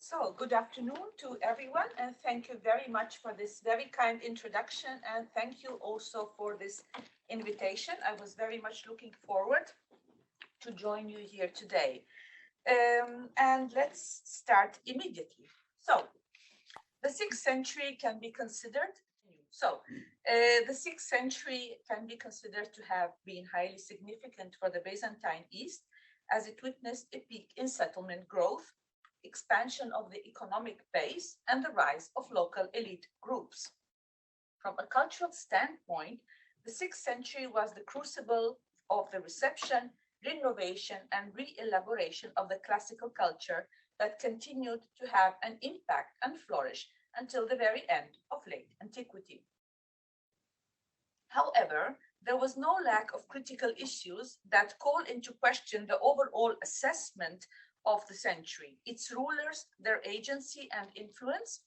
So, good afternoon to everyone, and thank you very much for this very kind introduction, and thank you also for this invitation. I was very much looking forward to join you here today. And let's start immediately. So, the 6th century can be considered. The 6th century can be considered to have been highly significant for the Byzantine East, as it witnessed a peak in settlement growth, expansion of the economic base, and the rise of local elite groups. From a cultural standpoint, the 6th century was the crucible of the reception, renovation, and re-elaboration of the classical culture that continued to have an impact and flourish until the very end of late antiquity. However, there was no lack of critical issues that call into question the overall assessment of the century, its rulers, their agency and influence,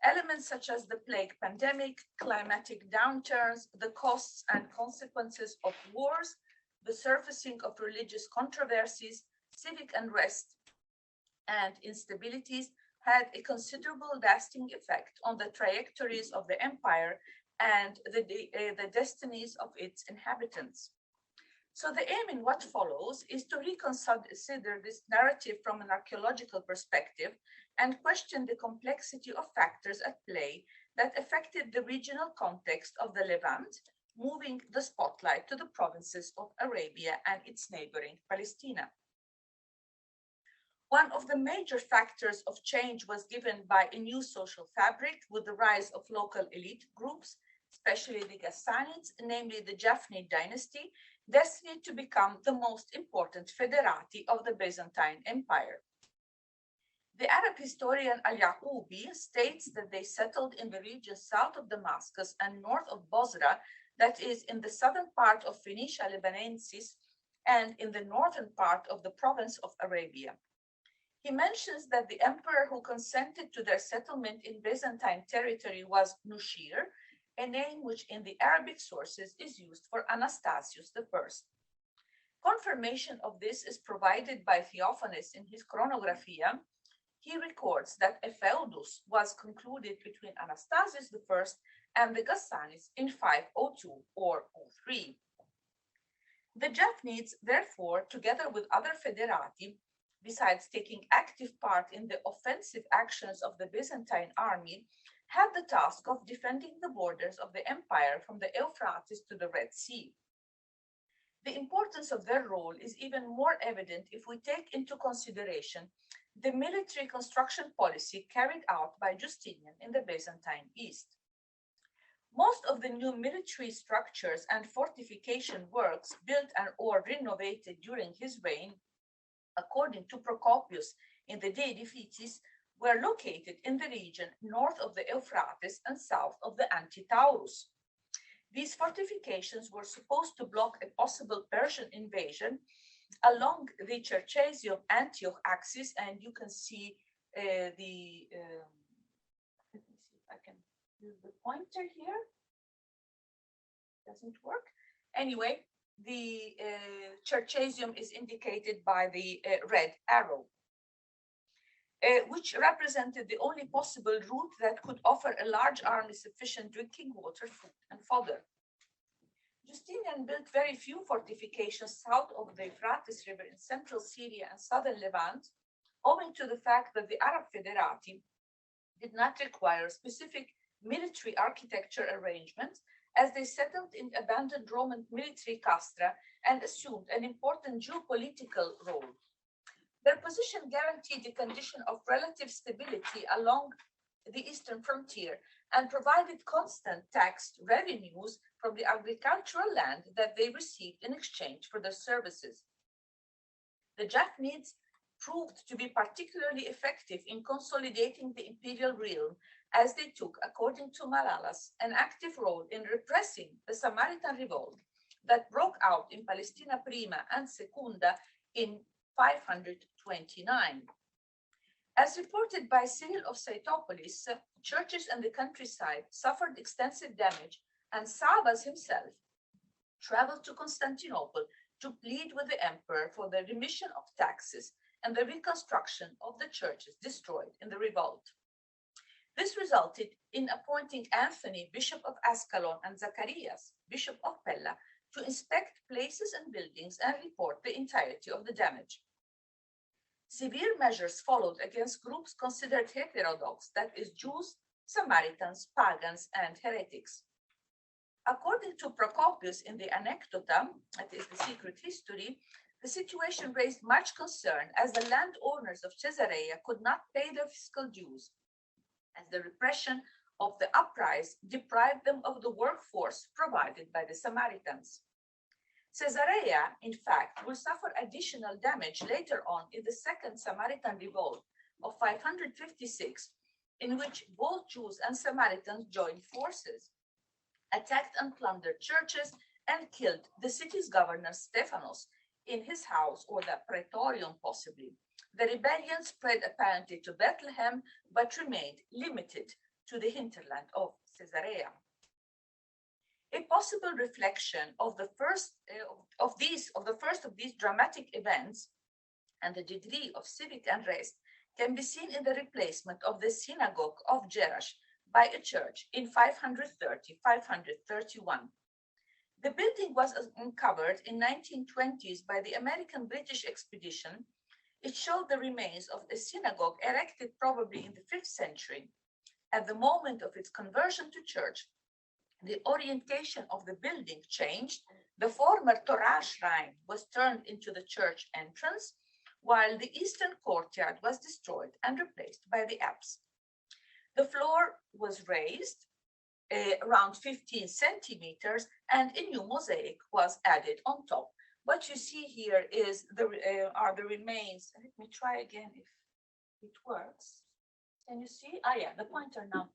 elements such as the plague pandemic, climatic downturns, the costs and consequences of wars, the surfacing of religious controversies, civic unrest, and instabilities had a considerable lasting effect on the trajectories of the empire and the destinies of its inhabitants. So the aim in what follows is to reconsider this narrative from an archaeological perspective and question the complexity of factors at play that affected the regional context of the Levant, moving the spotlight to the provinces of Arabia and its neighboring Palestina. One of the major factors of change was given by a new social fabric with the rise of local elite groups, especially the Ghassanids, namely the Jafnid dynasty, destined to become the most important federati of the Byzantine Empire. The Arab historian Al-Yaqubi states that they settled in the region south of Damascus and north of Bosra, that is, in the southern part of Phoenicia Lebanensis and in the northern part of the province of Arabia. He mentions that the emperor who consented to their settlement in Byzantine territory was Nushir, a name which in the Arabic sources is used for Anastasius I. Confirmation of this is provided by Theophanes in his Chronographia. He records that a feudus was concluded between Anastasius I and the Ghassanids in 502 or 03. The Jafnids, therefore, together with other federati, besides taking active part in the offensive actions of the Byzantine army, had the task of defending the borders of the empire from the Euphrates to the Red Sea. The importance of their role is even more evident if we take into consideration the military construction policy carried out by Justinian in the Byzantine East. Most of the new military structures and fortification works built and or renovated during his reign, according to Procopius in the De Edificiis, were located in the region north of the Euphrates and south of the Anti-Taurus. These fortifications were supposed to block a possible Persian invasion along the Cherchesium-Antioch axis, and you can see let me see if I can use the pointer here. Doesn't work. Anyway, the Cherchesium is indicated by the red arrow, which represented the only possible route that could offer a large army sufficient drinking water, food, and fodder. Justinian built very few fortifications south of the Euphrates River in central Syria and southern Levant, owing to the fact that the Arab federati did not require specific military architecture arrangements, as they settled in abandoned Roman military castra and assumed an important geopolitical role. Their position guaranteed a condition of relative stability along the eastern frontier and provided constant tax revenues from the agricultural land that they received in exchange for their services. The Jafnids proved to be particularly effective in consolidating the imperial realm, as they took, according to Malalas, an active role in repressing the Samaritan revolt that broke out in Palaestina Prima and Secunda in 529. As reported by Cyril of Saitopolis, churches in the countryside suffered extensive damage, and Sabas himself traveled to Constantinople to plead with the emperor for the remission of taxes and the reconstruction of the churches destroyed in the revolt. This resulted in appointing Anthony, Bishop of Ascalon, and Zacharias, Bishop of Pella, to inspect places and buildings and report the entirety of the damage. Severe measures followed against groups considered heterodox, that is, Jews, Samaritans, pagans, and heretics. According to Procopius in the Anecdota, that is the secret history, the situation raised much concern as the landowners of Caesarea could not pay their fiscal dues, as the repression of the uprising deprived them of the workforce provided by the Samaritans. Caesarea, in fact, will suffer additional damage later on in the Second Samaritan Revolt of 556, in which both Jews and Samaritans joined forces, attacked and plundered churches, and killed the city's governor Stephanos in his house, or the Praetorium possibly. The rebellion spread apparently to Bethlehem, but remained limited to the hinterland of Caesarea. A possible reflection of the first of these dramatic events and the degree of civic unrest can be seen in the replacement of the synagogue of Jerash by a church in 530-531. The building was uncovered in 1920s by the American-British expedition. It showed the remains of a synagogue erected probably in the 5th century. At the moment of its conversion to church, the orientation of the building changed. The former Torah shrine was turned into the church entrance, while the eastern courtyard was destroyed and replaced by the apse. The floor was raised around 15 centimeters, and a new mosaic was added on top. What you see here is are the remains. Let me try again if it works. Can you see? Ah, yeah, the pointer now.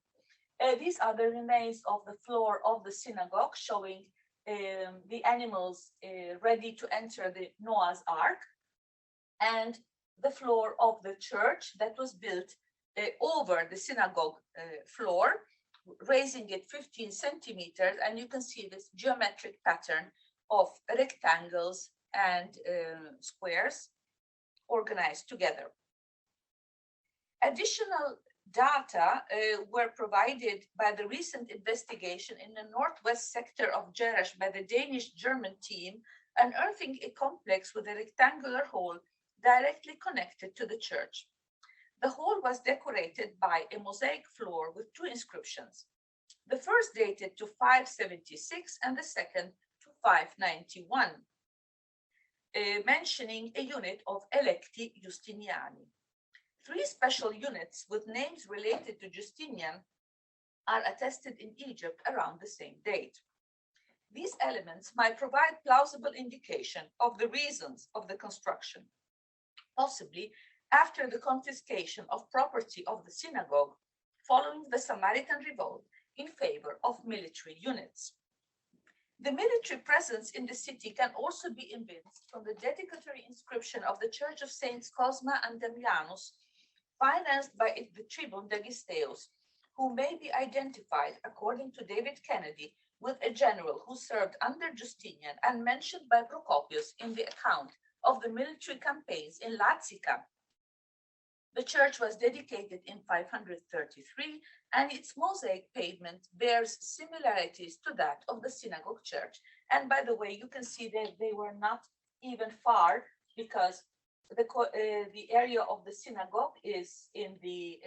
These are the remains of the floor of the synagogue, showing the animals ready to enter the Noah's Ark, and the floor of the church that was built over the synagogue floor, raising it 15 centimeters, and you can see this geometric pattern of rectangles and squares organized together. Additional data were provided by the recent investigation in the northwest sector of Jerash by the Danish-German team, unearthing a complex with a rectangular hole directly connected to the church. The hole was decorated by a mosaic floor with 2 inscriptions. The first dated to 576 and the second to 591, mentioning a unit of electi Justiniani. 3 special units with names related to Justinian are attested in Egypt around the same date. These elements might provide plausible indication of the reasons of the construction, possibly after the confiscation of property of the synagogue following the Samaritan revolt in favor of military units. The military presence in the city can also be evinced from the dedicatory inscription of the Church of Saints Cosma and Damianus, financed by the tribune Dagisteus, who may be identified, according to David Kennedy, with a general who served under Justinian and mentioned by Procopius in the account of the military campaigns in Lazica. The church was dedicated in 533, and its mosaic pavement bears similarities to that of the synagogue church. And by the way, you can see that they were not even far, because the area of the synagogue is in the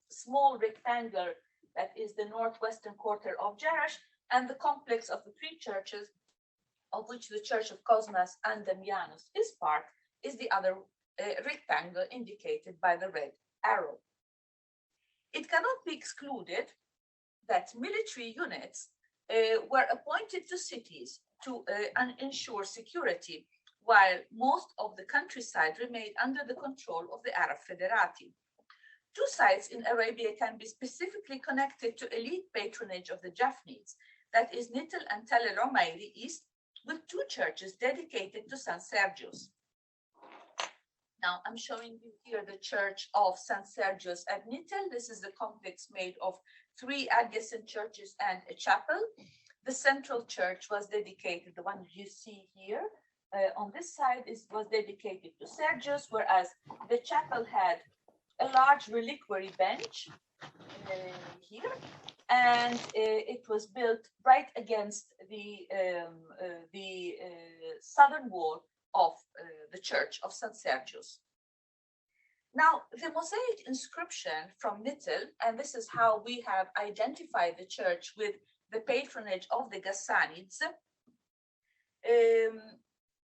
small rectangle that is the northwestern quarter of Jerash, and the complex of the 3 churches, of which the Church of Cosmas and Damianus is part, is the other rectangle indicated by the red arrow. It cannot be excluded that military units were appointed to cities to ensure security, while most of the countryside remained under the control of the Arab Federati. 2 sites in Arabia can be specifically connected to elite patronage of the Japhnites, that is Nittel and Tel el-Umayri East, with 2 churches dedicated to St. Sergius. Now I'm showing you here the church of St. Sergius at Nittel. This is the complex made of 3 adjacent churches and a chapel. The central church was dedicated, the one you see here, on this side was dedicated to Sergius, whereas the chapel had a large reliquary bench here, and it was built right against the southern wall of the church of St. Sergius. Now, the Mosaic inscription from Nittel, and this is how we have identified the church with the patronage of the Gassanids,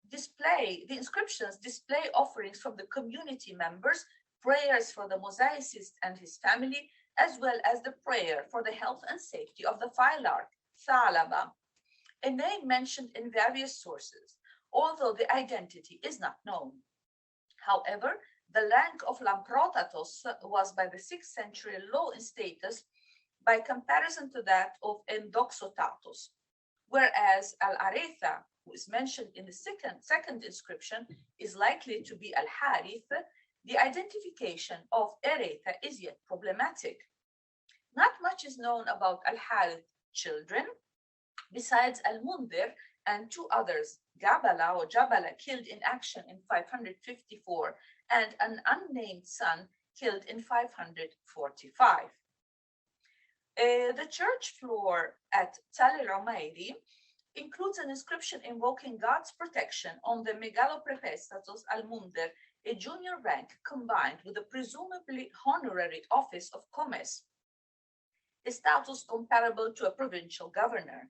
the inscriptions display offerings from the community members, prayers for the mosaicist and his family, as well as the prayer for the health and safety of the phylarch, Thalaba, a name mentioned in various sources, although the identity is not known. However, the rank of Lamprotatos was by the 6th century low in status by comparison to that of Endoxotatos, whereas Al-Aretha, who is mentioned in the second inscription, is likely to be Al-Harith. The identification of Aretha is yet problematic. Not much is known about Al-Harith's children, besides Al-Mundir and two others, Gabala or Jabala, killed in action in 554, and an unnamed son killed in 545. The church floor at Tal el-Umayri includes an inscription invoking God's protection on the Megaloprepestatos al-Mundir, a junior rank combined with the presumably honorary office of Comes, a status comparable to a provincial governor.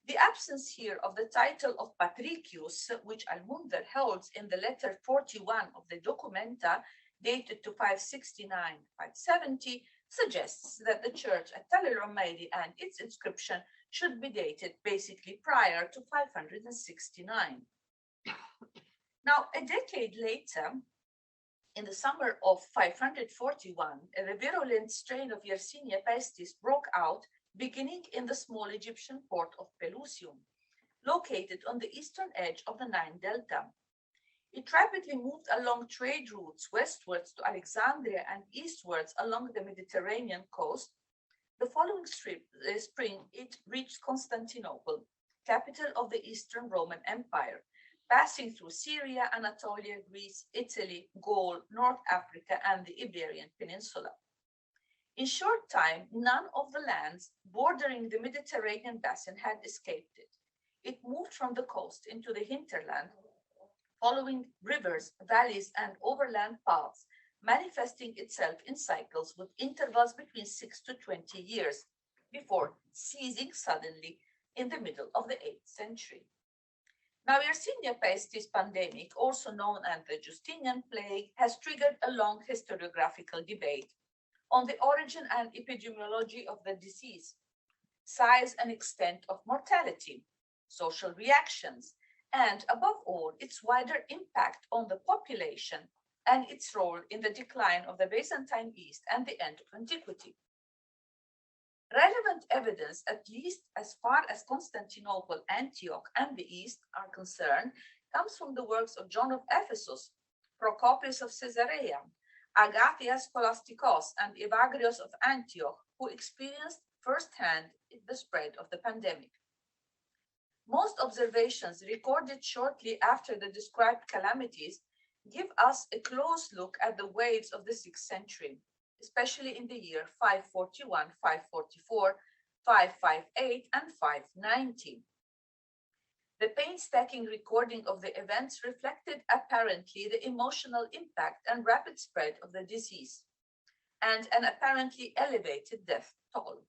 The absence here of the title of Patricius, which Al-Mundir holds in the letter 41 of the Documenta, dated to 569-570, suggests that the church at Tal el-Umayri and its inscription should be dated basically prior to 569. Now, a decade later, in the summer of 541, a virulent strain of Garcinia pestis broke out, beginning in the small Egyptian port of Pelusium, located on the eastern edge of the Nile Delta. It rapidly moved along trade routes westwards to Alexandria and eastwards along the Mediterranean coast. The following spring, it reached Constantinople, capital of the Eastern Roman Empire, passing through Syria, Anatolia, Greece, Italy, Gaul, North Africa, and the Iberian Peninsula. In short time, none of the lands bordering the Mediterranean basin had escaped it. It moved from the coast into the hinterland, following rivers, valleys, and overland paths, manifesting itself in cycles with intervals between 6 to 20 years, before ceasing suddenly in the middle of the 8th century. Now, Yersinia pestis pandemic, also known as the Justinian plague, has triggered a long historiographical debate on the origin and epidemiology of the disease, size and extent of mortality, social reactions, and above all, its wider impact on the population and its role in the decline of the Byzantine East and the end of antiquity. Relevant evidence, at least as far as Constantinople, Antioch, and the East are concerned, comes from the works of John of Ephesus, Procopius of Caesarea, Agathias Scholasticos, and Evagrios of Antioch, who experienced firsthand the spread of the pandemic. Most observations recorded shortly after the described calamities give us a close look at the waves of the 6th century, especially in the year 541, 544, 558, and 590. The painstaking recording of the events reflected apparently the emotional impact and rapid spread of the disease, and an apparently elevated death toll.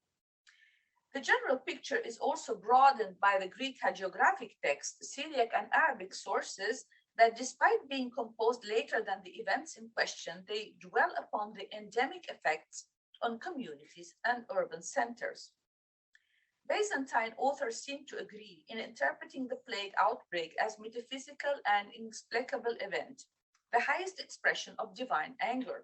The general picture is also broadened by the Greek hagiographic text, Syriac and Arabic sources that, despite being composed later than the events in question, they dwell upon the endemic effects on communities and urban centers. Byzantine authors seem to agree in interpreting the plague outbreak as metaphysical and inexplicable event, the highest expression of divine anger,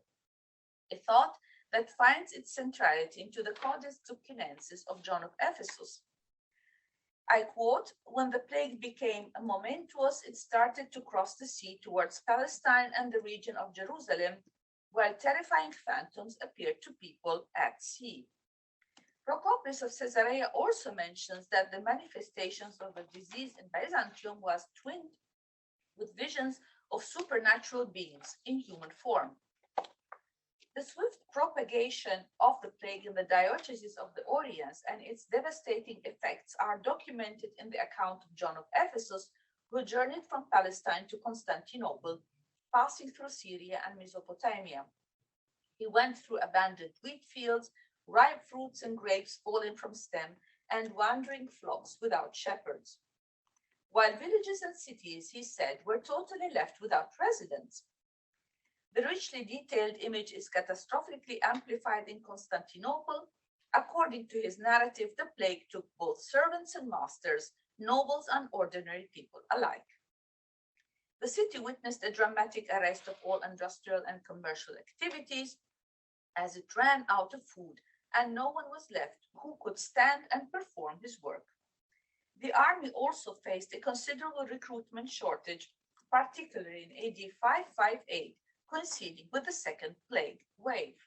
a thought that finds its centrality into the Codex Zuccinensis of John of Ephesus. I quote, "When the plague became momentous, it started to cross the sea towards Palestine and the region of Jerusalem, while terrifying phantoms appeared to people at sea." Procopius of Caesarea also mentions that the manifestations of the disease in Byzantium was twinned with visions of supernatural beings in human form. The swift propagation of the plague in the diocese of the Orients and its devastating effects are documented in the account of John of Ephesus, who journeyed from Palestine to Constantinople, passing through Syria and Mesopotamia. He went through abandoned wheat fields, ripe fruits and grapes falling from stem, and wandering flocks without shepherds. While villages and cities, he said, were totally left without residents. The richly detailed image is catastrophically amplified in Constantinople. According to his narrative, the plague took both servants and masters, nobles and ordinary people alike. The city witnessed a dramatic arrest of all industrial and commercial activities as it ran out of food, and no one was left who could stand and perform his work. The army also faced a considerable recruitment shortage, particularly in AD 558, coinciding with the second plague wave.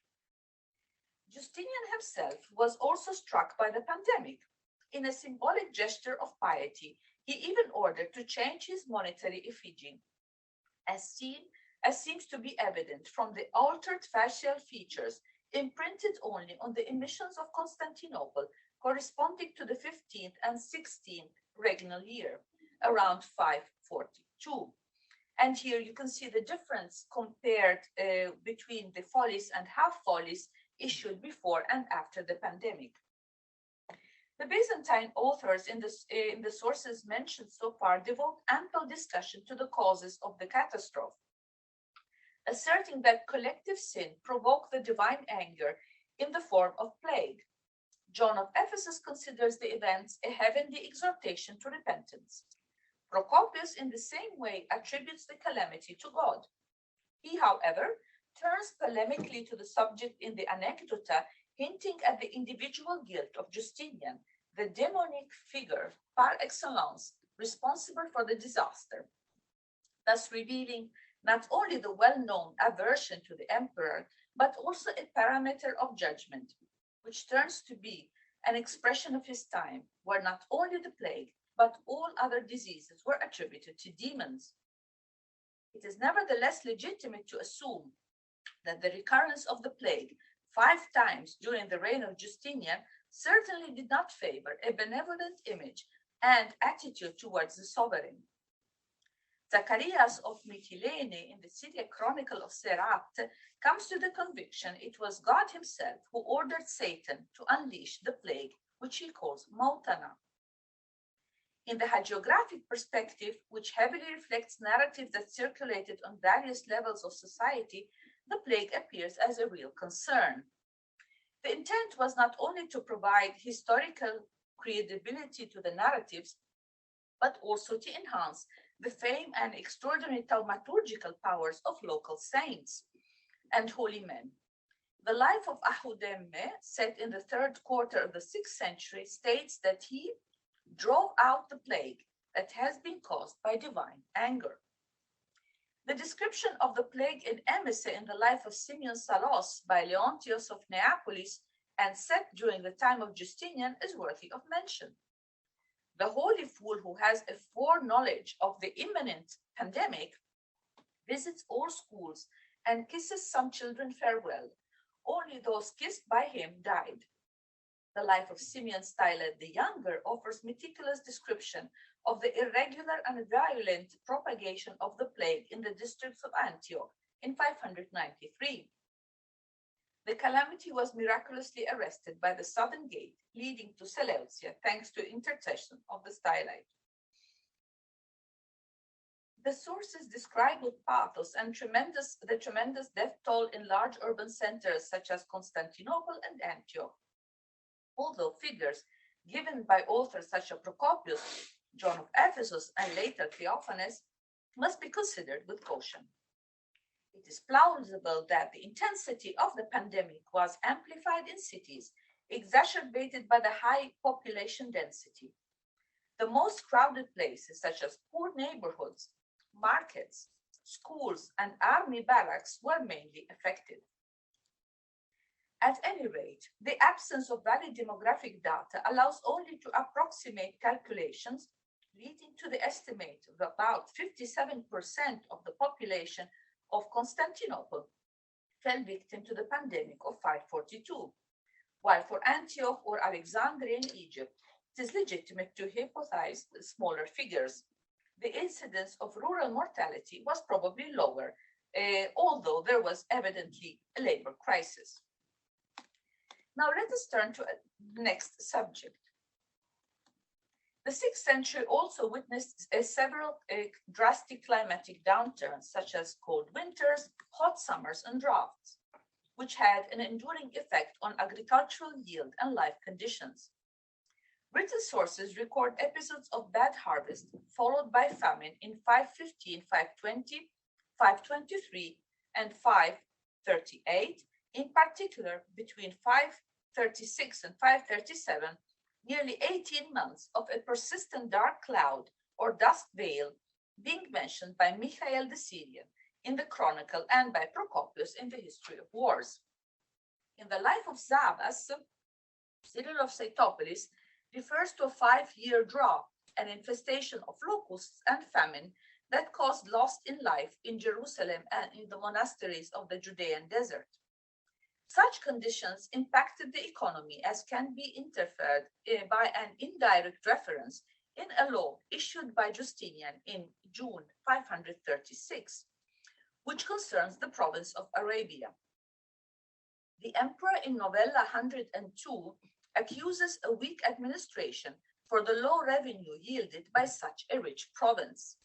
Justinian himself was also struck by the pandemic. In a symbolic gesture of piety, he even ordered to change his monetary effigy, as seems to be evident from the altered facial features imprinted only on the emissions of Constantinople, corresponding to the 15th and 16th regnal year, around 542. And here you can see the difference compared between the folies and half folies issued before and after the pandemic. The Byzantine authors in the sources mentioned so far devote ample discussion to the causes of the catastrophe, asserting that collective sin provoked the divine anger in the form of plague. John of Ephesus considers the events a heavenly exhortation to repentance. Procopius, in the same way, attributes the calamity to God. He, however, turns polemically to the subject in the Anecdota, hinting at the individual guilt of Justinian, the demonic figure par excellence responsible for the disaster, thus revealing not only the well-known aversion to the emperor, but also a parameter of judgment, which turns to be an expression of his time, where not only the plague, but all other diseases were attributed to demons. It is nevertheless legitimate to assume that the recurrence of the plague 5 times during the reign of Justinian certainly did not favor a benevolent image and attitude towards the sovereign. Zacharias of Mytilene in the Syriac Chronicle of Serat comes to the conviction it was God himself who ordered Satan to unleash the plague, which he calls Mautana. In the hagiographic perspective, which heavily reflects narratives that circulated on various levels of society, the plague appears as a real concern. The intent was not only to provide historical credibility to the narratives, but also to enhance the fame and extraordinary thaumaturgical powers of local saints and holy men. The life of Ahudemme, set in the 3rd quarter of the 6th century, states that he drove out the plague that has been caused by divine anger. The description of the plague in Emese in the life of Simeon Salos by Leontios of Neapolis and set during the time of Justinian is worthy of mention. The holy fool who has a foreknowledge of the imminent pandemic visits all schools and kisses some children farewell. Only those kissed by him died. The life of Simeon Stylet the Younger offers meticulous description of the irregular and violent propagation of the plague in the districts of Antioch in 593. The calamity was miraculously arrested by the southern gate leading to Seleucia, thanks to intercession of the Stylite. The sources describe with pathos and the tremendous death toll in large urban centers such as Constantinople and Antioch. Although figures given by authors such as Procopius, John of Ephesus, and later Theophanes must be considered with caution. It is plausible that the intensity of the pandemic was amplified in cities, exacerbated by the high population density. The most crowded places, such as poor neighborhoods, markets, schools, and army barracks, were mainly affected. At any rate, the absence of valid demographic data allows only to approximate calculations, leading to the estimate of about 57% of the population of Constantinople fell victim to the pandemic of 542, while for Antioch or Alexandria in Egypt, it is legitimate to hypothesize smaller figures. The incidence of rural mortality was probably lower, although there was evidently a labor crisis. Now let us turn to the next subject. The 6th century also witnessed several drastic climatic downturns, such as cold winters, hot summers, and droughts, which had an enduring effect on agricultural yield and life conditions. Written sources record episodes of bad harvest, followed by famine in 515, 520, 523, and 538, in particular between 536 and 537, nearly 18 months of a persistent dark cloud or dust veil being mentioned by Michael the Syrian in the Chronicle and by Procopius in the History of Wars. In the life of Zabas, Cyril of Setopolis refers to a 5-year drought, an infestation of locusts and famine that caused loss in life in Jerusalem and in the monasteries of the Judean desert. Such conditions impacted the economy, as can be inferred by an indirect reference in a law issued by Justinian in June 536, which concerns the province of Arabia. The emperor in Novella 102 accuses a weak administration for the low revenue yielded by such a rich province.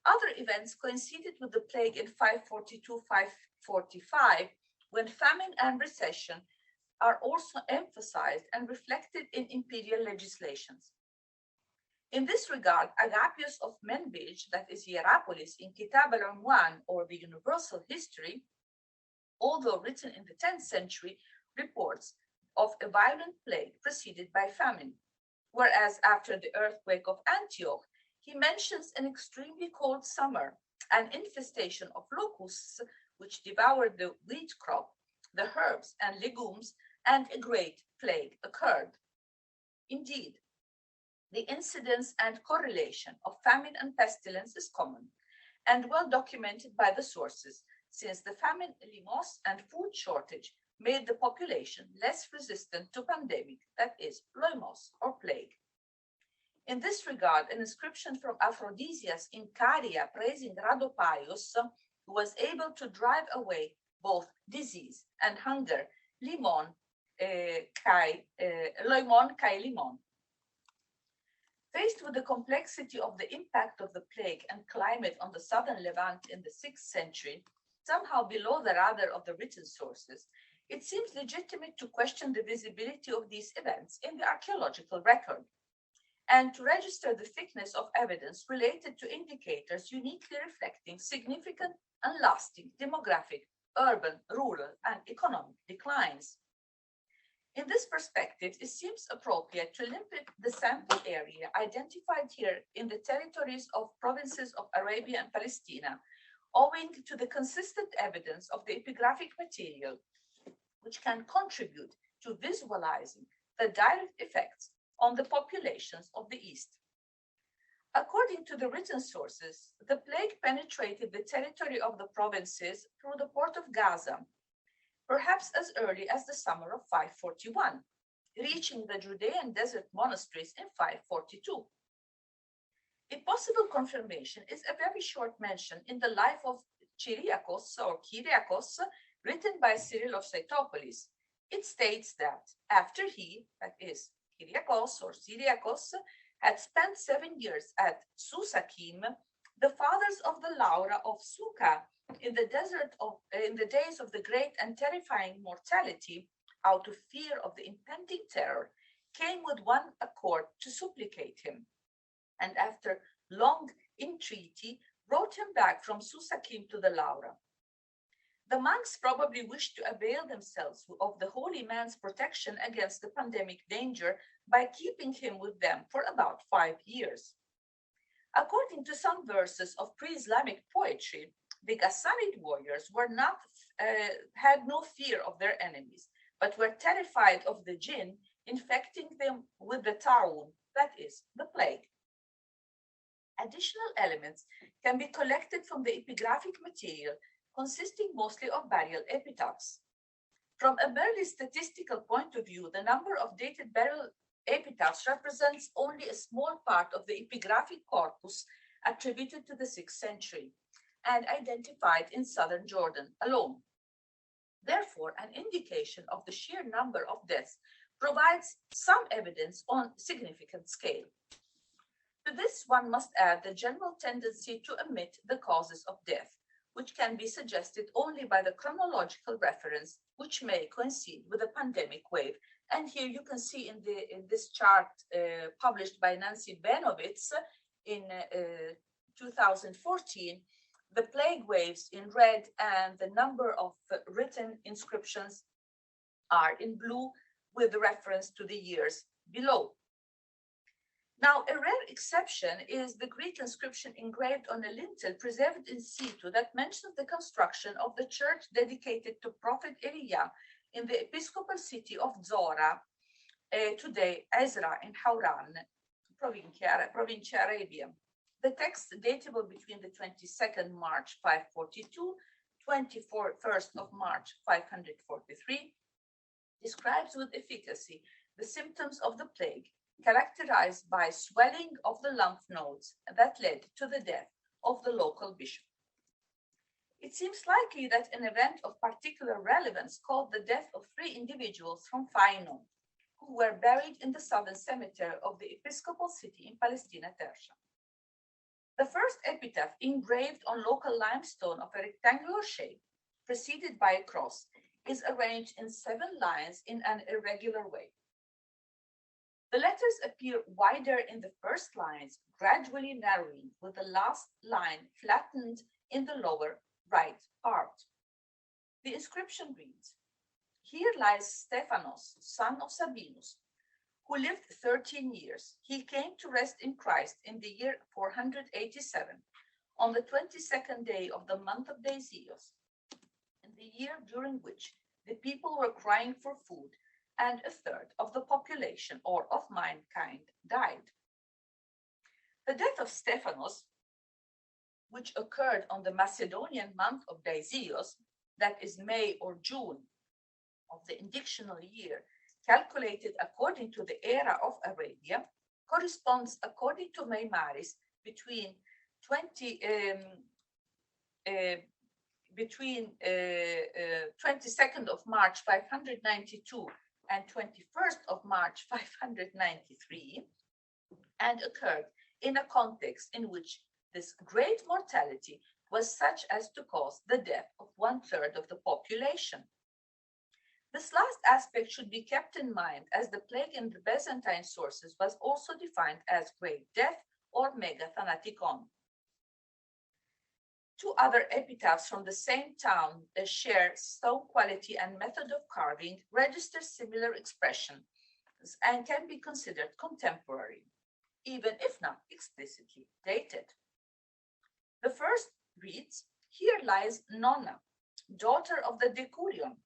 Other events coincided with the plague in 542-545, when famine and recession are also emphasized and reflected in imperial legislations. In this regard, Agapius of Menbij, that is Hierapolis, in Kitab al-Unwan, or the Universal History, although written in the 10th century, reports of a violent plague preceded by famine, whereas after the earthquake of Antioch, he mentions an extremely cold summer, an infestation of locusts which devoured the wheat crop, the herbs and legumes, and a great plague occurred. Indeed, the incidence and correlation of famine and pestilence is common and well documented by the sources, since the famine, limos, and food shortage made the population less resistant to pandemic, that is, loimos or plague. In this regard, an inscription from Aphrodisias in Caria praising Radopaios, who was able to drive away both disease and hunger, loimon kai limon. Faced with the complexity of the impact of the plague and climate on the southern Levant in the 6th century, somehow below the radar of the written sources, it seems legitimate to question the visibility of these events in the archaeological record, and to register the thickness of evidence related to indicators uniquely reflecting significant and lasting demographic, urban, rural, and economic declines. In this perspective, it seems appropriate to limit the sample area identified here in the territories of provinces of Arabia and Palestina, owing to the consistent evidence of the epigraphic material, which can contribute to visualizing the direct effects on the populations of the East. According to the written sources, the plague penetrated the territory of the provinces through the port of Gaza, perhaps as early as the summer of 541, reaching the Judean desert monasteries in 542. A possible confirmation is a very short mention in the life of Kyriakos or Kyriakos, written by Cyril of Setopolis. It states that after he, that is Kyriakos or Syriakos, had spent 7 years at Susakim, the fathers of the Laura of Suka in the days of the great and terrifying mortality, out of fear of the impending terror, came with one accord to supplicate him, and after long entreaty, brought him back from Susakim to the Laura. The monks probably wished to avail themselves of the holy man's protection against the pandemic danger by keeping him with them for about 5 years. According to some verses of pre-Islamic poetry, the Ghassanid warriors had no fear of their enemies, but were terrified of the jinn infecting them with the ta'un, that is, the plague. Additional elements can be collected from the epigraphic material, consisting mostly of burial epitaphs. From a merely statistical point of view, the number of dated burial epitaphs represents only a small part of the epigraphic corpus attributed to the 6th century and identified in southern Jordan alone. Therefore, an indication of the sheer number of deaths provides some evidence on significant scale. To this, one must add the general tendency to omit the causes of death, which can be suggested only by the chronological reference, which may coincide with a pandemic wave. And here you can see in this chart published by Nancy Benovitz in 2014, the plague waves in red and the number of written inscriptions are in blue with reference to the years below. Now, a rare exception is the Greek inscription engraved on a lintel preserved in situ that mentions the construction of the church dedicated to Prophet Elijah in the episcopal city of Zora, today Ezra in Hauran, Provincia Arabia. The text, datable between the 22nd March 542, 21st of March 543, describes with efficacy the symptoms of the plague, characterized by swelling of the lymph nodes that led to the death of the local bishop. It seems likely that an event of particular relevance caused the death of 3 individuals from Phino, who were buried in the southern cemetery of the episcopal city in Palaestina Tertia. The first epitaph, engraved on local limestone of a rectangular shape, preceded by a cross, is arranged in 7 lines in an irregular way. The letters appear wider in the first lines, gradually narrowing, with the last line flattened in the lower right part. The inscription reads, "Here lies Stephanos, son of Sabinus, who lived 13 years. He came to rest in Christ in the year 487, on the 22nd day of the month of Daisios, in the year during which the people were crying for food, and a third of the population or of mankind died." The death of Stephanos, which occurred on the Macedonian month of Daisios, that is May or June of the indictional year, calculated according to the era of Arabia, corresponds, according to Maimaris, between 22nd of March 592 and 21st of March 593, and occurred in a context in which this great mortality was such as to cause the death of 1/3 of the population. This last aspect should be kept in mind, as the plague in the Byzantine sources was also defined as Great Death or Megathanatikon. 2 other epitaphs from the same town share stone quality and method of carving, register similar expressions, and can be considered contemporary, even if not explicitly dated. The first reads, "Here lies Nonna, daughter of the Decurion,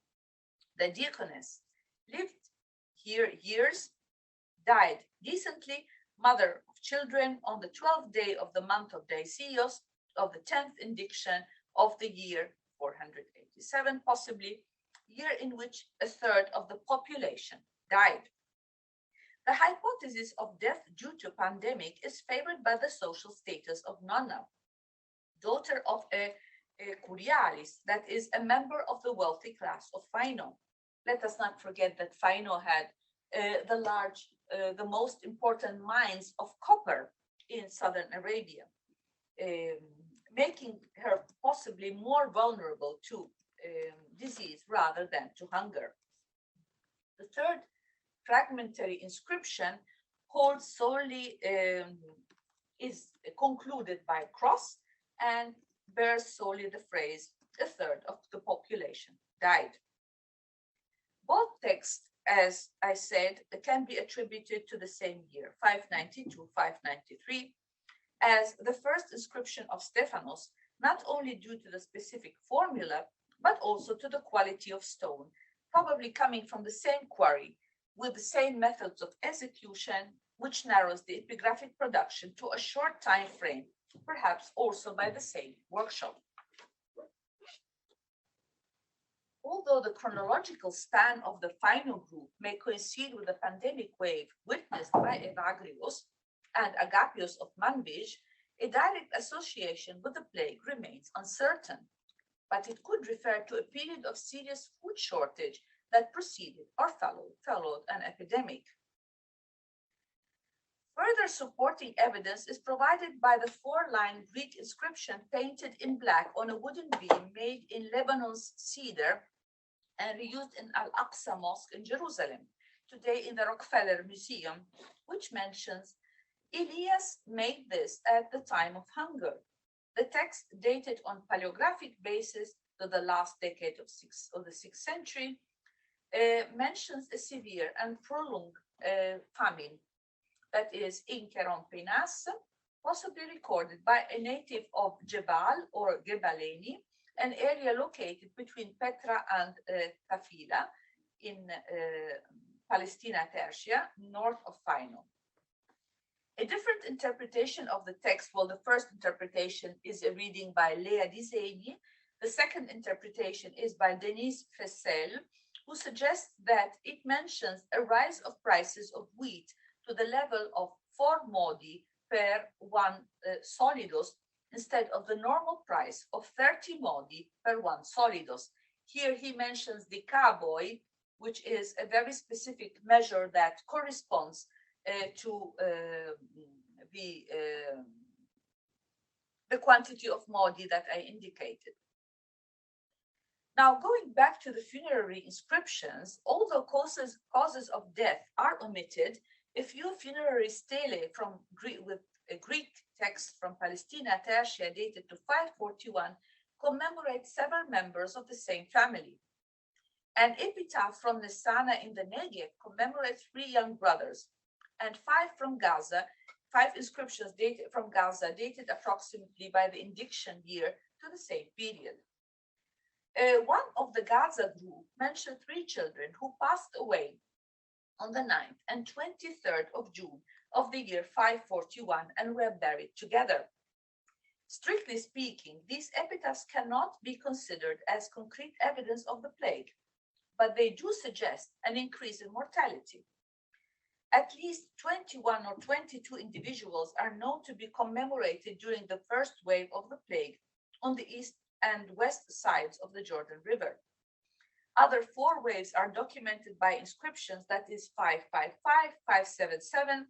the deaconess, lived here years, died decently, mother of children, on the 12th day of the month of Daisios, of the 10th indiction of the year 487, possibly, year in which a third of the population died." The hypothesis of death due to pandemic is favored by the social status of Nonna, daughter of a Curialis, that is a member of the wealthy class of Phino. Let us not forget that Phino had the most important mines of copper in southern Arabia, making her possibly more vulnerable to disease rather than to hunger. The third fragmentary inscription holds solely, is concluded by cross and bears solely the phrase, "a third of the population died." Both texts, as I said, can be attributed to the same year, 592-593, as the first inscription of Stephanos, not only due to the specific formula, but also to the quality of stone, probably coming from the same quarry, with the same methods of execution, which narrows the epigraphic production to a short time frame, perhaps also by the same workshop. Although the chronological span of the final group may coincide with the pandemic wave witnessed by Evagrius and Agapius of Manbij, a direct association with the plague remains uncertain, but it could refer to a period of serious food shortage that preceded or followed an epidemic. Further supporting evidence is provided by the four-line Greek inscription painted in black on a wooden beam made in Lebanon's cedar and reused in Al-Aqsa Mosque in Jerusalem, today in the Rockefeller Museum, which mentions Elias made this at the time of hunger. The text, dated on paleographic basis to the last decade of the 6th century, mentions a severe and prolonged famine, that is Inkeron Penas, possibly recorded by a native of Jebal or Gebaleni, an area located between Petra and Tafila in Palaestina Tertia, north of Phino. A different interpretation of the text, well, the first interpretation is a reading by Lea Disegni. The second interpretation is by Denise Fessel, who suggests that it mentions a rise of prices of wheat to the level of 4 modi per 1 solidus instead of the normal price of 30 modi per 1 solidus. Here he mentions the kaboi, which is a very specific measure that corresponds to the quantity of modi that I indicated. Now, going back to the funerary inscriptions, although causes of death are omitted, a few funerary stelae from with a Greek text from Palaestina Tertia dated to 541 commemorate several members of the same family. An epitaph from Nesana in the Negev commemorates 3 young brothers, and 5 from Gaza, 5 inscriptions dated from Gaza dated approximately by the indiction year to the same period. One of the Gaza group mentioned 3 children who passed away on the 9th and 23rd of June of the year 541 and were buried together. Strictly speaking, these epitaphs cannot be considered as concrete evidence of the plague, but they do suggest an increase in mortality. At least 21 or 22 individuals are known to be commemorated during the first wave of the plague on the east and west sides of the Jordan River. Other 4 waves are documented by inscriptions, that is 555, 577,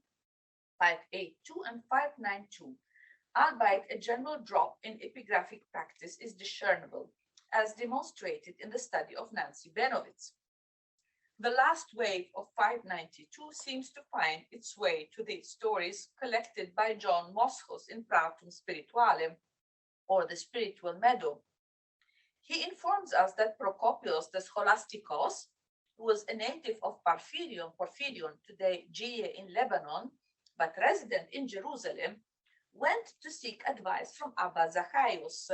582, and 592, albeit a general drop in epigraphic practice is discernible, as demonstrated in the study of Nancy Benowitz. The last wave of 592 seems to find its way to the stories collected by John Moschus in Pratum Spirituale, or the Spiritual Meadow. He informs us that Procopius the Scholasticos, who was a native of Porphyrion, today Gia in Lebanon, but resident in Jerusalem, went to seek advice from Abba Zachaios.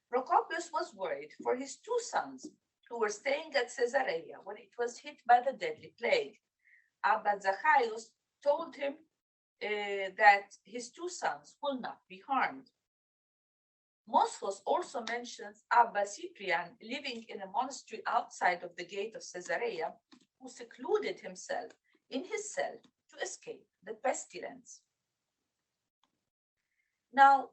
Procopius was worried for his 2 sons, who were staying at Caesarea when it was hit by the deadly plague. Abba Zachaios told him that his 2 sons will not be harmed. Moschus also mentions Abba Cyprian living in a monastery outside of the gate of Caesarea, who secluded himself in his cell to escape the pestilence. Now,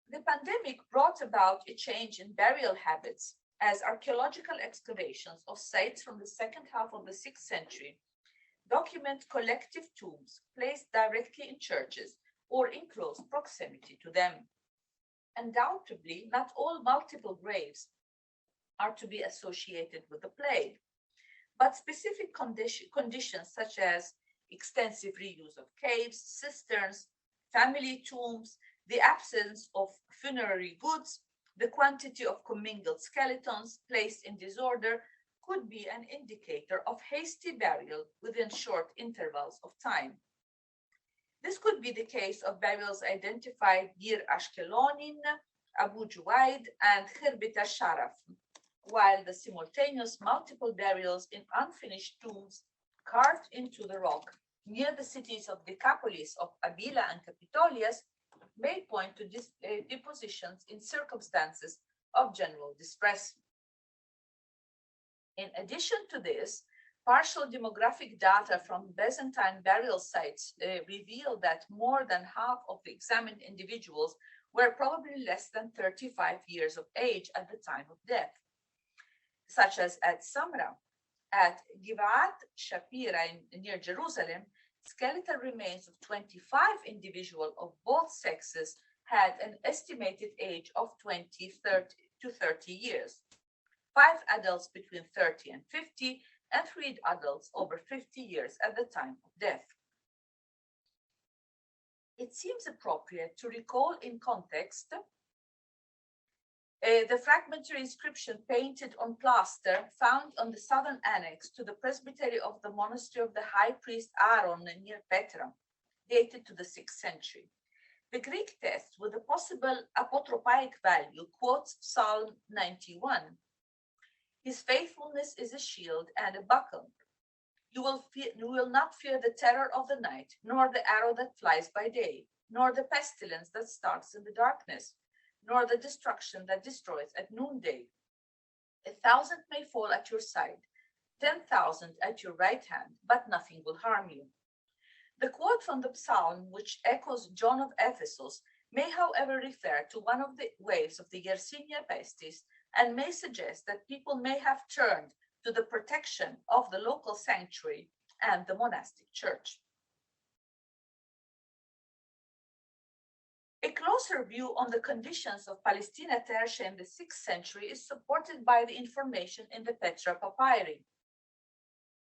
the pandemic brought about a change in burial habits, as archaeological excavations of sites from the second half of the 6th century document collective tombs placed directly in churches or in close proximity to them. Undoubtedly, not all multiple graves are to be associated with the plague, but specific conditions such as extensive reuse of caves, cisterns, family tombs, the absence of funerary goods, the quantity of commingled skeletons placed in disorder could be an indicator of hasty burial within short intervals of time. This could be the case of burials identified near Ashkelonin, Abu Juwaid, and Khirbit al-Sharaf, while the simultaneous multiple burials in unfinished tombs carved into the rock near the cities of Decapolis, of Abila and Capitolias, may point to depositions in circumstances of general distress. In addition to this, partial demographic data from Byzantine burial sites reveal that more than half of the examined individuals were probably less than 35 years of age at the time of death, such as at Samra. At Givat Shapira near Jerusalem, skeletal remains of 25 individuals of both sexes had an estimated age of 20 to 30 years. 5 adults between 30 and 50, and 3 adults over 50 years at the time of death. It seems appropriate to recall in context the fragmentary inscription painted on plaster found on the southern annex to the presbytery of the monastery of the high priest Aaron near Petra, dated to the 6th century. The Greek text with a possible apotropaic value quotes Psalm 91. His faithfulness is a shield and a buckler. You will not fear the terror of the night, nor the arrow that flies by day, nor the pestilence that starts in the darkness, nor the destruction that destroys at noonday. 1,000 may fall at your side, 10,000 at your right hand, but nothing will harm you. The quote from the psalm, which echoes John of Ephesus, may, however, refer to one of the waves of the Garcinia Pestis and may suggest that people may have turned to the protection of the local sanctuary and the monastic church. A closer view on the conditions of Palaestina Tertia in the 6th century is supported by the information in the Petra papyri.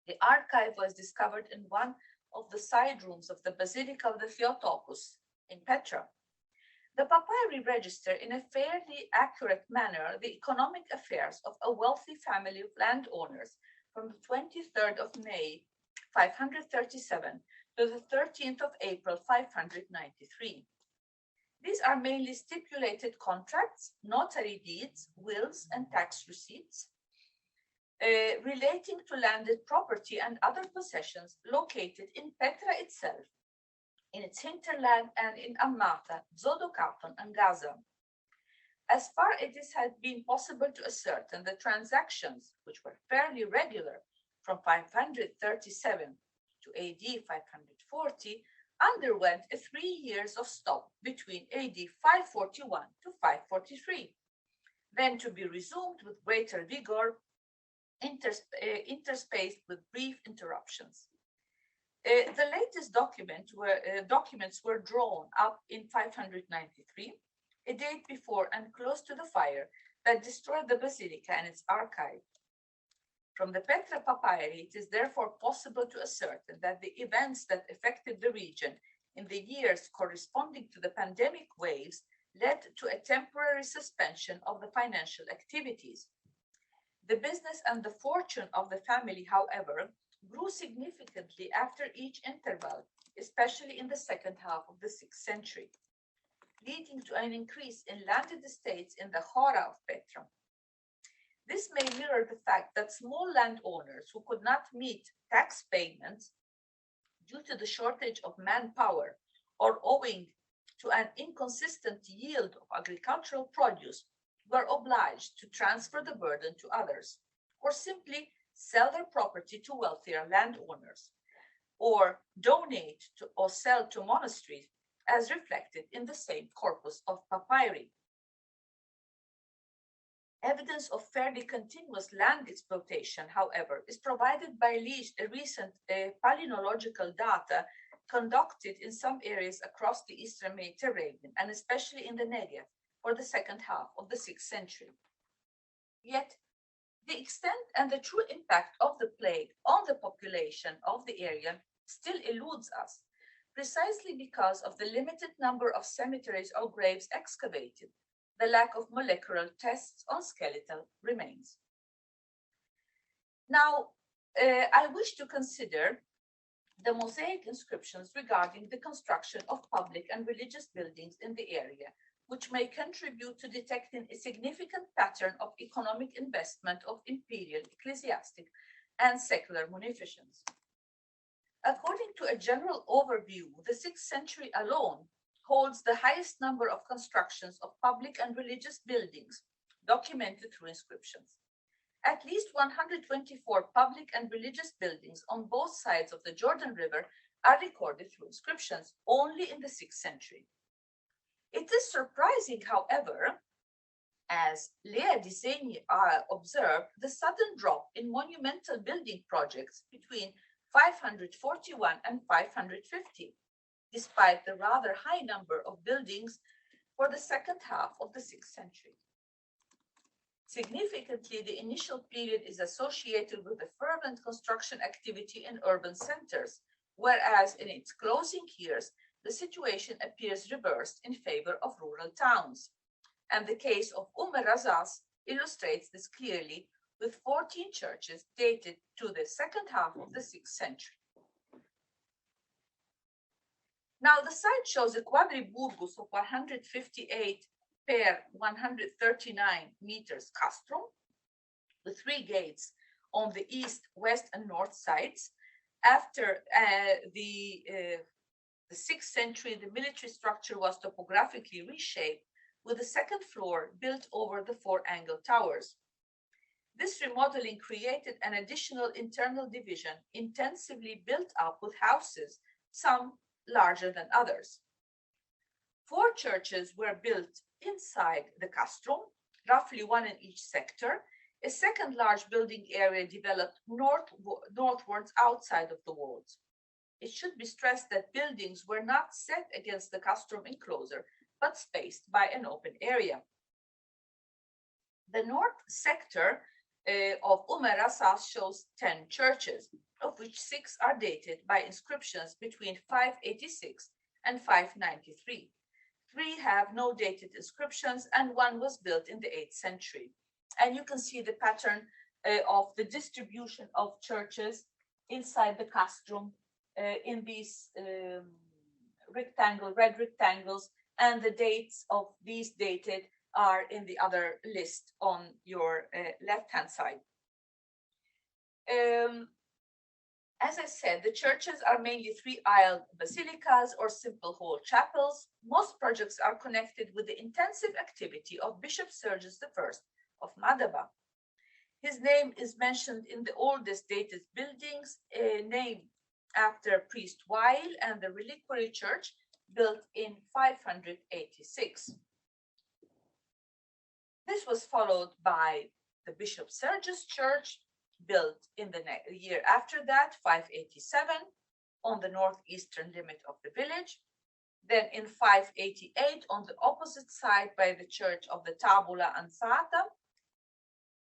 The archive was discovered in one of the side rooms of the Basilica of the Theotokos in Petra. The papyri register in a fairly accurate manner the economic affairs of a wealthy family of landowners from the 23rd of May, 537 to the 13th of April, 593. These are mainly stipulated contracts, notary deeds, wills, and tax receipts relating to landed property and other possessions located in Petra itself, in its hinterland, and in Ammata, Zodokaton, and Gaza. As far as it had been possible to ascertain, the transactions, which were fairly regular from 537 to AD 540, underwent a 3 years of stop between AD 541 to 543, then to be resumed with greater vigor, interspaced with brief interruptions. The latest documents were drawn up in 593, a date before and close to the fire that destroyed the basilica and its archive. From the Petra papyri, it is therefore possible to ascertain that the events that affected the region in the years corresponding to the pandemic waves led to a temporary suspension of the financial activities. The business and the fortune of the family, however, grew significantly after each interval, especially in the second half of the 6th century, leading to an increase in landed estates in the Hora of Petra. This may mirror the fact that small landowners who could not meet tax payments due to the shortage of manpower or owing to an inconsistent yield of agricultural produce were obliged to transfer the burden to others, or simply sell their property to wealthier landowners, or donate to or sell to monasteries, as reflected in the same corpus of papyri. Evidence of fairly continuous land exploitation, however, is provided by recent palynological data conducted in some areas across the Eastern Mediterranean, and especially in the Negev, for the second half of the 6th century. Yet, the extent and the true impact of the plague on the population of the area still eludes us, precisely because of the limited number of cemeteries or graves excavated, the lack of molecular tests on skeletal remains. Now, I wish to consider the Mosaic inscriptions regarding the construction of public and religious buildings in the area, which may contribute to detecting a significant pattern of economic investment of imperial, ecclesiastic, and secular munificence. According to a general overview, the 6th century alone holds the highest number of constructions of public and religious buildings documented through inscriptions. At least 124 public and religious buildings on both sides of the Jordan River are recorded through inscriptions only in the 6th century. It is surprising, however, as Lea Disegni observed, the sudden drop in monumental building projects between 541 and 550, despite the rather high number of buildings for the second half of the 6th century. Significantly, the initial period is associated with the fervent construction activity in urban centers, whereas in its closing years, the situation appears reversed in favor of rural towns. And the case of Razas illustrates this clearly with 14 churches dated to the second half of the 6th century. Now, the site shows a quadriburgus of 158 per 139 meters castrum, with 3 gates on the east, west, and north sides. After the 6th century, the military structure was topographically reshaped, with the second floor built over the 4 angle towers. This remodeling created an additional internal division, intensively built up with houses, some larger than others. 4 churches were built inside the castrum, roughly 1 in each sector. A second large building area developed northwards outside of the walls. It should be stressed that buildings were not set against the castrum enclosure, but spaced by an open area. The north sector of Razas shows 10 churches, of which 6 are dated by inscriptions between 586 and 593. 3 have no dated inscriptions, and 1 was built in the 8th century. And you can see the pattern of the distribution of churches inside the castrum in these red rectangles, and the dates of these dated are in the other list on your left-hand side. As I said, the churches are mainly 3-aisled basilicas or simple hall chapels. Most projects are connected with the intensive activity of Bishop Sergius I of Madaba. His name is mentioned in the oldest dated buildings, named after priest Weil, and the reliquary church built in 586. This was followed by the Bishop Sergius Church, built in the year after that, 587, on the northeastern limit of the village. Then in 588, on the opposite side by the Church of the Tabula Ansata.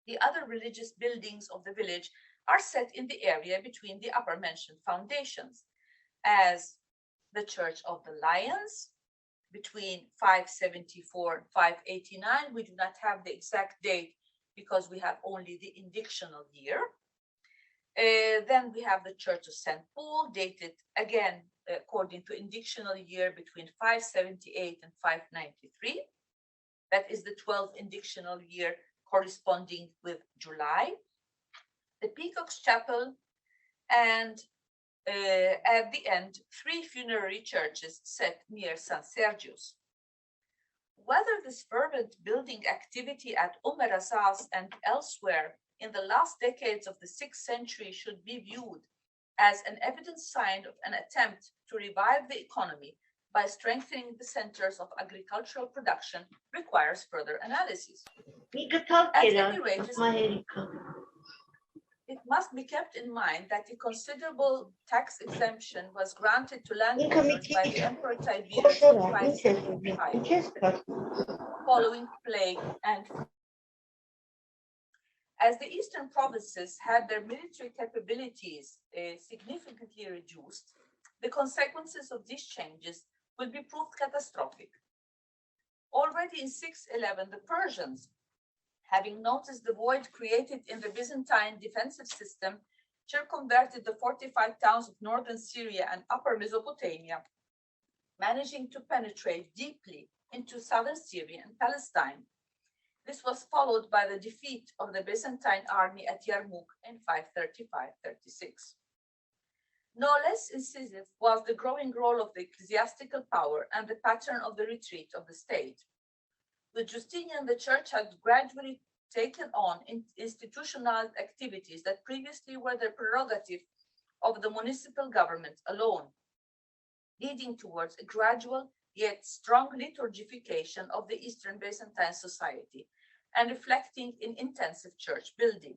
The other religious buildings of the village are set in the area between the upper mentioned foundations, as the Church of the Lions between 574 and 589. We do not have the exact date because we have only the indictional year. Then we have the Church of St. Paul, dated again according to indictional year between 578 and 593. That is the 12th indictional year corresponding with July. The Peacock's Chapel, and at the end, 3 funerary churches set near San Sergius. Whether this fervent building activity at Razas and elsewhere in the last decades of the 6th century should be viewed as an evident sign of an attempt to revive the economy by strengthening the centers of agricultural production requires further analysis. At any rate, it must be kept in mind that a considerable tax exemption was granted to landowners by the Emperor Tiberius in 575, following plague and as the eastern provinces had their military capabilities significantly reduced, the consequences of these changes will be proved catastrophic. Already in 611, the Persians, having noticed the void created in the Byzantine defensive system, circumvented the fortified towns of northern Syria and upper Mesopotamia, managing to penetrate deeply into southern Syria and Palestine. This was followed by the defeat of the Byzantine army at Yarmouk in 535-36. No less incisive was the growing role of the ecclesiastical power and the pattern of the retreat of the state. With Justinian, the church had gradually taken on institutional activities that previously were the prerogative of the municipal government alone, leading towards a gradual yet strong liturgification of the Eastern Byzantine society and reflecting in intensive church building.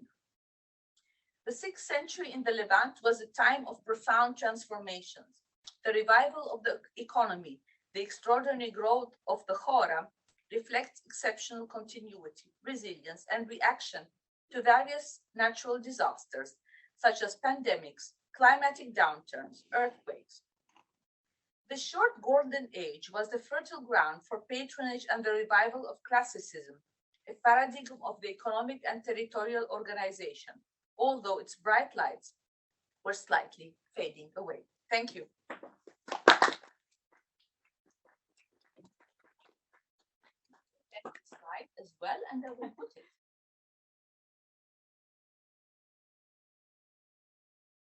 The 6th century in the Levant was a time of profound transformations. The revival of the economy, the extraordinary growth of the Hora, reflects exceptional continuity, resilience, and reaction to various natural disasters, such as pandemics, climatic downturns, earthquakes. The short golden age was the fertile ground for patronage and the revival of classicism, a paradigm of the economic and territorial organization, although its bright lights were slightly fading away. Thank you. Slide as well, and I will put it